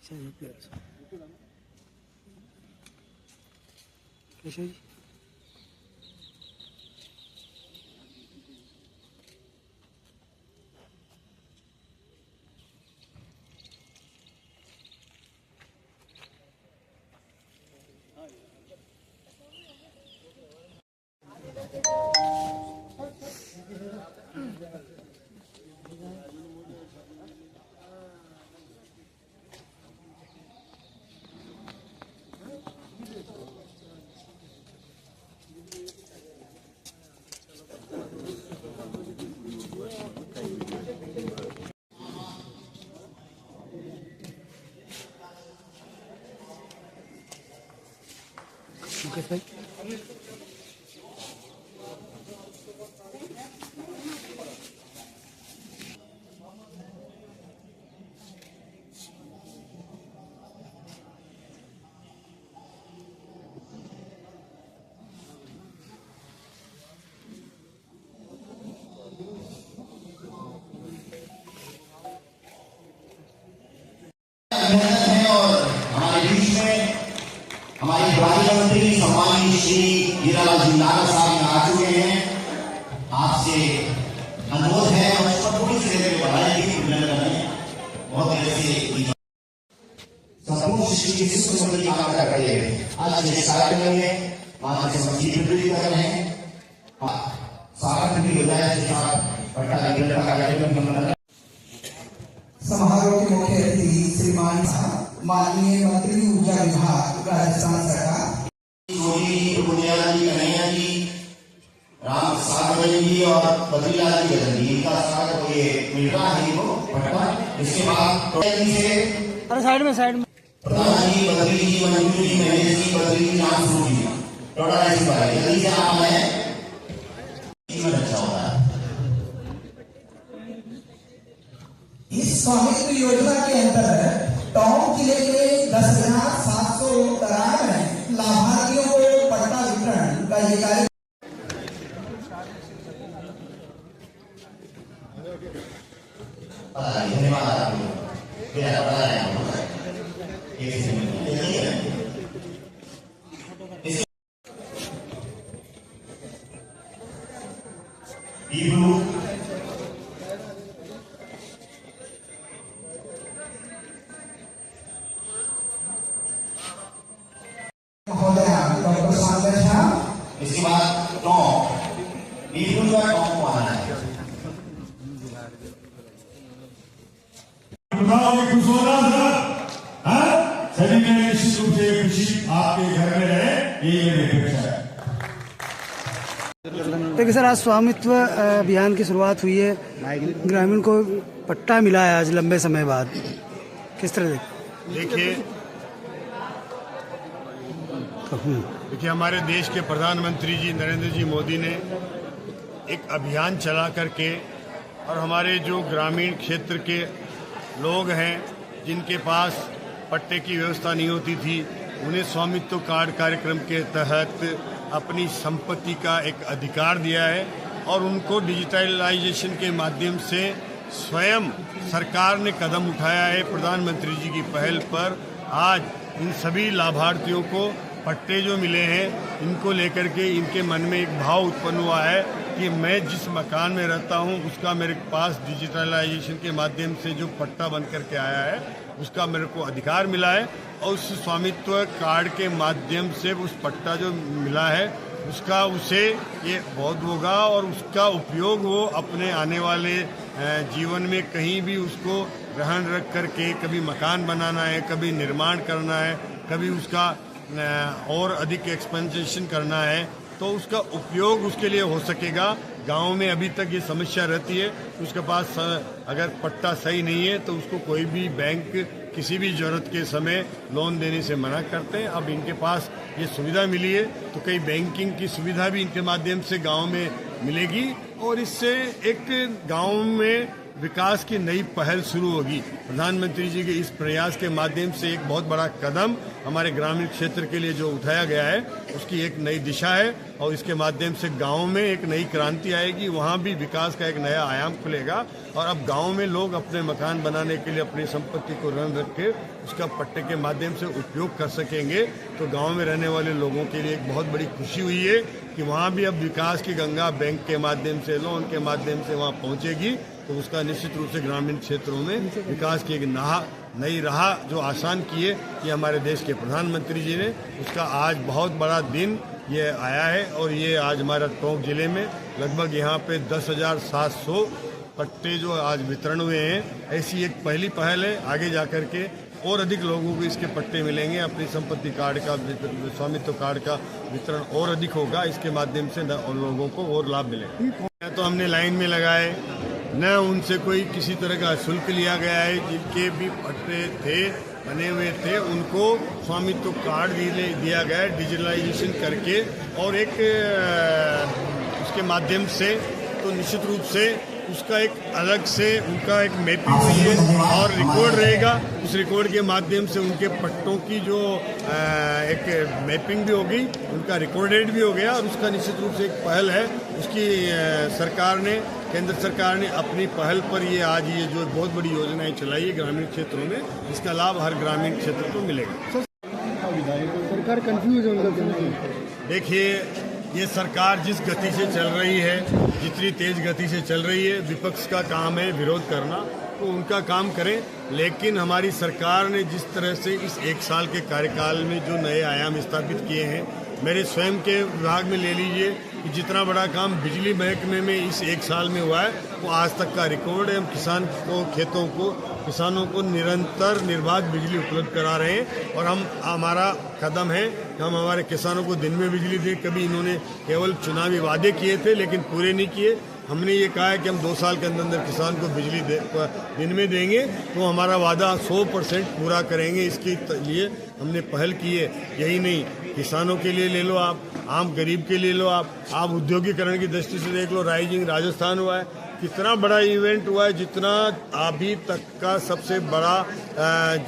कैसे जी? मुकेश भाई और हमारे बीच में हमारी राज्य मंत्री सम्मानित श्री हीरालाल जिंदाल साहब यहाँ आ चुके हैं। आपसे अनुरोध है और इस पर थोड़ी सी देर बढ़ाई गई बहुत देर से संपूर्ण शिष्य की शिष्य मंडली काम कर रही है। आज के कार्यक्रम में माता से मंत्री वितरित कर रहे हैं। स्वागत भी हो जाए पट्टा वितरण का कार्यक्रम समारोह के मुख्य अतिथि श्रीमान माननीय मंत्री ऊर्जा विभाग राजस्थान सरकार जी, राम सागर जी और बद्रीलाल जी इनका स्वागत ये मिल रहा है वो पटना। इसके बाद अरे साइड में प्रधान जी बद्री जी मंजू जी महेश जी बद्री जी नाम जी टोटा जल्दी से नाम है जीवन अच्छा होता है। इस स्वामित्व योजना के अंतर्गत टोंक जिले के 10,793 लाभार्थियों को पट्टा वितरण का ये कार्य धन्यवाद आपको। इसके बाद टॉप का टॉप आना है। खुश हो रहा था सभी में निश्चित रूप से खुशी आपके घर में रहे, ये मेरी अपेक्षा है। देखिए सर, आज स्वामित्व अभियान की शुरुआत हुई है, ग्रामीण को पट्टा मिला है आज लंबे समय बाद, किस तरह देखिए हमारे देश के प्रधानमंत्री जी नरेंद्र जी मोदी ने एक अभियान चला करके और हमारे जो ग्रामीण क्षेत्र के लोग हैं जिनके पास पट्टे की व्यवस्था नहीं होती थी, उन्हें स्वामित्व कार्ड कार्यक्रम के तहत अपनी संपत्ति का एक अधिकार दिया है और उनको डिजिटलाइजेशन के माध्यम से स्वयं सरकार ने कदम उठाया है। प्रधानमंत्री जी की पहल पर आज इन सभी लाभार्थियों को पट्टे जो मिले हैं, इनको लेकर के इनके मन में एक भाव उत्पन्न हुआ है कि मैं जिस मकान में रहता हूं उसका मेरे पास डिजिटलाइजेशन के माध्यम से जो पट्टा बन करके आया है उसका मेरे को अधिकार मिला है और उस स्वामित्व कार्ड के माध्यम से उस पट्टा जो मिला है उसका उसे ये बहुत होगा और उसका उपयोग वो अपने आने वाले जीवन में कहीं भी उसको ग्रहण रख करके कभी मकान बनाना है, कभी निर्माण करना है, कभी उसका और अधिक एक्सपेंशन करना है तो उसका उपयोग उसके लिए हो सकेगा। गांव में अभी तक ये समस्या रहती है, उसके पास अगर पट्टा सही नहीं है तो उसको कोई भी बैंक किसी भी जरूरत के समय लोन देने से मना करते हैं। अब इनके पास ये सुविधा मिली है तो कई बैंकिंग की सुविधा भी इनके माध्यम से गांव में मिलेगी और इससे एक गांव में विकास की नई पहल शुरू होगी। प्रधानमंत्री जी के इस प्रयास के माध्यम से एक बहुत बड़ा कदम हमारे ग्रामीण क्षेत्र के लिए जो उठाया गया है उसकी एक नई दिशा है और इसके माध्यम से गाँव में एक नई क्रांति आएगी, वहाँ भी विकास का एक नया आयाम खुलेगा और अब गाँव में लोग अपने मकान बनाने के लिए अपनी संपत्ति को ऋण रख के उसका पट्टे के माध्यम से उपयोग कर सकेंगे। तो गाँव में रहने वाले लोगों के लिए एक बहुत बड़ी खुशी हुई है कि वहाँ भी अब विकास की गंगा बैंक के माध्यम से, लोन के माध्यम से वहाँ पहुँचेगी। तो उसका निश्चित रूप से ग्रामीण क्षेत्रों में विकास की एक नई राह जो आसान की है ये हमारे देश के प्रधानमंत्री जी ने, उसका आज बहुत बड़ा दिन ये आया है। और ये आज हमारा टोंक जिले में लगभग यहाँ पे 10,700 पट्टे जो आज वितरण हुए हैं। ऐसी एक पहली पहल है, आगे जाकर के और अधिक लोगों को इसके पट्टे मिलेंगे, अपनी संपत्ति कार्ड का, स्वामित्व कार्ड का वितरण और अधिक होगा, इसके माध्यम से लोगों को और लाभ मिलेगा। तो हमने लाइन में लगाए, न उनसे कोई किसी तरह का शुल्क लिया गया है। जिनके भी पट्टे थे बने हुए थे उनको स्वामित्व कार्ड दिया गया है डिजिटलाइजेशन करके और एक उसके माध्यम से। तो निश्चित रूप से उसका एक अलग से उनका एक मैपिंग हुई है और रिकॉर्ड रहेगा। उस रिकॉर्ड के माध्यम से उनके पट्टों की जो एक मैपिंग भी होगी, उनका रिकॉर्डेड भी हो गया और उसका निश्चित रूप से एक पहल है। उसकी सरकार ने, केंद्र सरकार ने अपनी पहल पर ये आज ये जो बहुत बड़ी योजनाएं चलाई है ग्रामीण क्षेत्रों में, इसका लाभ हर ग्रामीण क्षेत्र को मिलेगा। सरकार कंफ्यूज है उनका कहना। देखिए, ये सरकार जिस गति से चल रही है, जितनी तेज गति से चल रही है, विपक्ष का काम है विरोध करना, तो उनका काम करें। लेकिन हमारी सरकार ने जिस तरह से इस एक साल के कार्यकाल में जो नए आयाम स्थापित किए हैं, मेरे स्वयं के विभाग में ले लीजिए कि जितना बड़ा काम बिजली महकमे में इस एक साल में हुआ है वो आज तक का रिकॉर्ड है। हम किसानों को निरंतर निर्बाध बिजली उपलब्ध करा रहे हैं और हमारा कदम है कि हम हमारे किसानों को दिन में बिजली दें। कभी इन्होंने केवल चुनावी वादे किए थे लेकिन पूरे नहीं किए। हमने ये कहा है कि हम 2 साल के अंदर किसान को बिजली दिन में देंगे, तो हमारा वादा 100% पूरा करेंगे। इसके लिए हमने पहल की है। यही नहीं, किसानों के लिए ले लो आप, आम गरीब के लिए लो आप औद्योगिकरण की दृष्टि से देख लो। राइजिंग राजस्थान हुआ है, कितना बड़ा इवेंट हुआ है, जितना अभी तक का सबसे बड़ा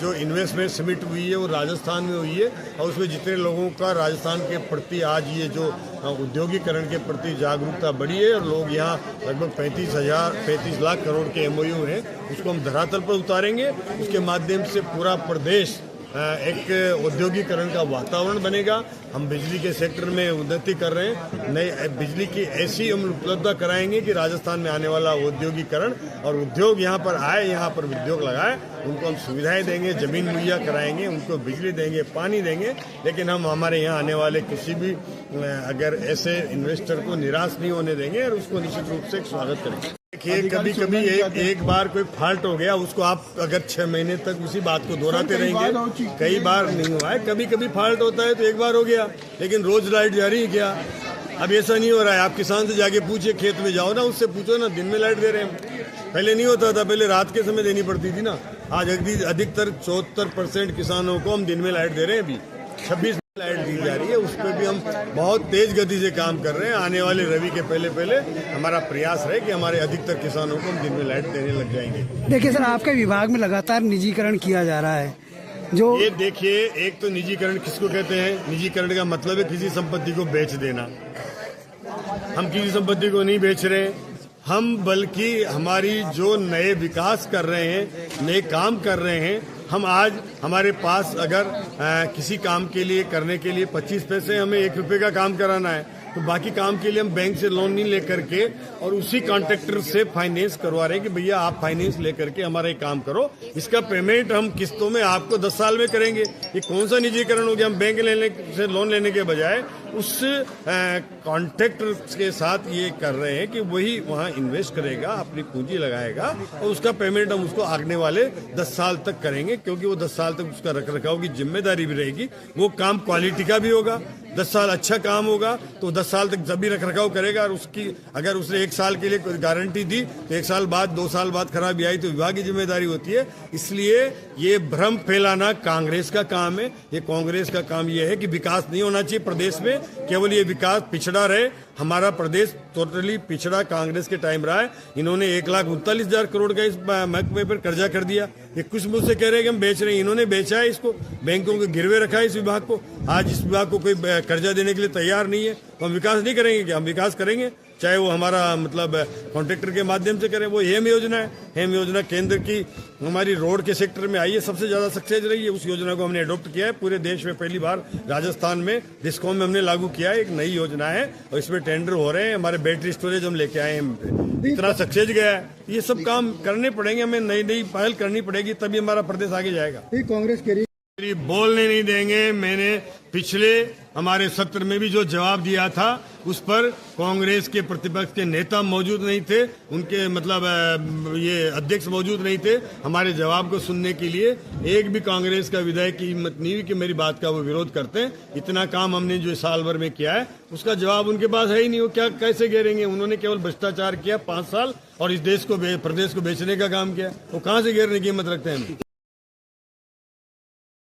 जो इन्वेस्टमेंट समिट हुई है वो राजस्थान में हुई है और उसमें जितने लोगों का राजस्थान के प्रति आज ये जो औद्योगिकरण के प्रति जागरूकता बढ़ी है और लोग यहाँ लगभग 35 लाख करोड़ के MOU हैं, उसको हम धरातल पर उतारेंगे। उसके माध्यम से पूरा प्रदेश एक औद्योगिकरण का वातावरण बनेगा। हम बिजली के सेक्टर में उन्नति कर रहे हैं, नई बिजली की ऐसी हम उपलब्धता कराएंगे कि राजस्थान में आने वाला औद्योगिकरण और उद्योग यहाँ पर आए, यहाँ पर उद्योग लगाए, उनको हम सुविधाएं देंगे, जमीन मुहैया कराएंगे, उनको बिजली देंगे, पानी देंगे। लेकिन हम हमारे यहाँ आने वाले किसी भी अगर ऐसे इन्वेस्टर को निराश नहीं होने देंगे और उसको निश्चित रूप से स्वागत करेंगे। देखिए, कभी एक बार कोई फॉल्ट हो गया, उसको आप अगर 6 महीने तक उसी बात को दोहराते रहेंगे, कई बार नहीं हुआ है। कभी फॉल्ट होता है तो एक बार हो गया, लेकिन रोज लाइट जारी है क्या? अब ऐसा नहीं हो रहा है। आप किसान से जाके पूछिए, खेत में जाओ ना, उससे पूछो ना, दिन में लाइट दे रहे हैं। पहले नहीं होता था, पहले रात के समय देनी पड़ती थी ना। आज अधिकतर 74% किसानों को हम दिन में लाइट दे रहे हैं। अभी 26 लाइट दी जा रही है, उस पर भी हम बहुत तेज गति से काम कर रहे हैं। आने वाले रवि के पहले हमारा प्रयास है कि हमारे अधिकतर किसानों को हम दिन में लाइट देने लग जाएंगे। देखिए सर, आपके विभाग में लगातार निजीकरण किया जा रहा है। जो ये देखिए, एक तो निजीकरण किसको कहते हैं? निजीकरण का मतलब है किसी संपत्ति को बेच देना। हम किसी संपत्ति को नहीं बेच रहे, हम बल्कि हमारी जो नए विकास कर रहे हैं, नए काम कर रहे हैं, हम आज हमारे पास अगर किसी काम के लिए करने के लिए 25 पैसे हमें 1 रुपये का काम कराना है, तो बाकी काम के लिए हम बैंक से लोन नहीं लेकर के और उसी कॉन्ट्रैक्टर से फाइनेंस करवा रहे हैं कि भैया आप फाइनेंस लेकर के हमारा एक काम करो, इसका पेमेंट हम किस्तों में आपको 10 साल में करेंगे। ये कौन सा निजीकरण हो गया? हम बैंक से लोन लेने के बजाय उस कॉन्ट्रैक्टर के साथ ये कर रहे हैं कि वही वहाँ इन्वेस्ट करेगा, अपनी पूंजी लगाएगा और उसका पेमेंट हम उसको आगने वाले 10 साल तक करेंगे, क्योंकि वो 10 साल तक उसका रखरखाव की जिम्मेदारी भी रहेगी। वो काम क्वालिटी का भी होगा, 10 साल अच्छा काम होगा तो 10 साल तक जब भी रखरखाव करेगा। और उसकी अगर उसने 1 साल के लिए कोई गारंटी दी तो 1 साल बाद 2 साल बाद खराबी आई तो विभाग की जिम्मेदारी होती है। इसलिए ये भ्रम फैलाना कांग्रेस का काम है। ये कांग्रेस का काम ये है कि विकास नहीं होना चाहिए प्रदेश में, केवल ये विकास पिछड़ा रहे। हमारा प्रदेश टोटली पिछड़ा कांग्रेस के टाइम रहा है। इन्होंने 1,39,000 करोड़ का इस महकमे पर कर्जा कर दिया। ये कुछ मुझसे कह रहे हैं कि हम बेच रहे हैं, इन्होंने बेचा है इसको, बैंकों के गिरवे रखा है इस विभाग को। आज इस विभाग को कोई कर्जा देने के लिए तैयार नहीं है, तो हम विकास नहीं करेंगे क्या? हम विकास करेंगे, चाहे वो हमारा मतलब कॉन्ट्रैक्टर के माध्यम से करें। वो हेम योजना है, हेम योजना केंद्र की हमारी रोड के सेक्टर में आई है, सबसे ज्यादा सक्सेस रही है। उस योजना को हमने अडॉप्ट किया है पूरे देश में, पहली बार राजस्थान में डिस्कॉम में हमने लागू किया है। एक नई योजना है और इसमें टेंडर हो रहे हैं। हमारे बैटरी स्टोरेज हम लेके आए हैं, इतना सक्सेस गया है। ये सब काम करने पड़ेंगे, हमें नई नई पहल करनी पड़ेगी, तभी हमारा प्रदेश आगे जाएगा। कांग्रेस कह रही बोलने नहीं देंगे। मैंने पिछले हमारे सत्र में भी जो जवाब दिया था उस पर कांग्रेस के प्रतिपक्ष के नेता मौजूद नहीं थे, उनके मतलब ये अध्यक्ष मौजूद नहीं थे हमारे जवाब को सुनने के लिए। एक भी कांग्रेस का विधायक की हिम्मत नहीं हुई कि मेरी बात का वो विरोध करते हैं। इतना काम हमने जो साल भर में किया है उसका जवाब उनके पास है ही नहीं। वो क्या कैसे घेरेंगे? उन्होंने केवल भ्रष्टाचार किया 5 साल और इस देश को प्रदेश को बेचने का काम किया। वो कहाँ से घेरने की हिम्मत रखते हैं?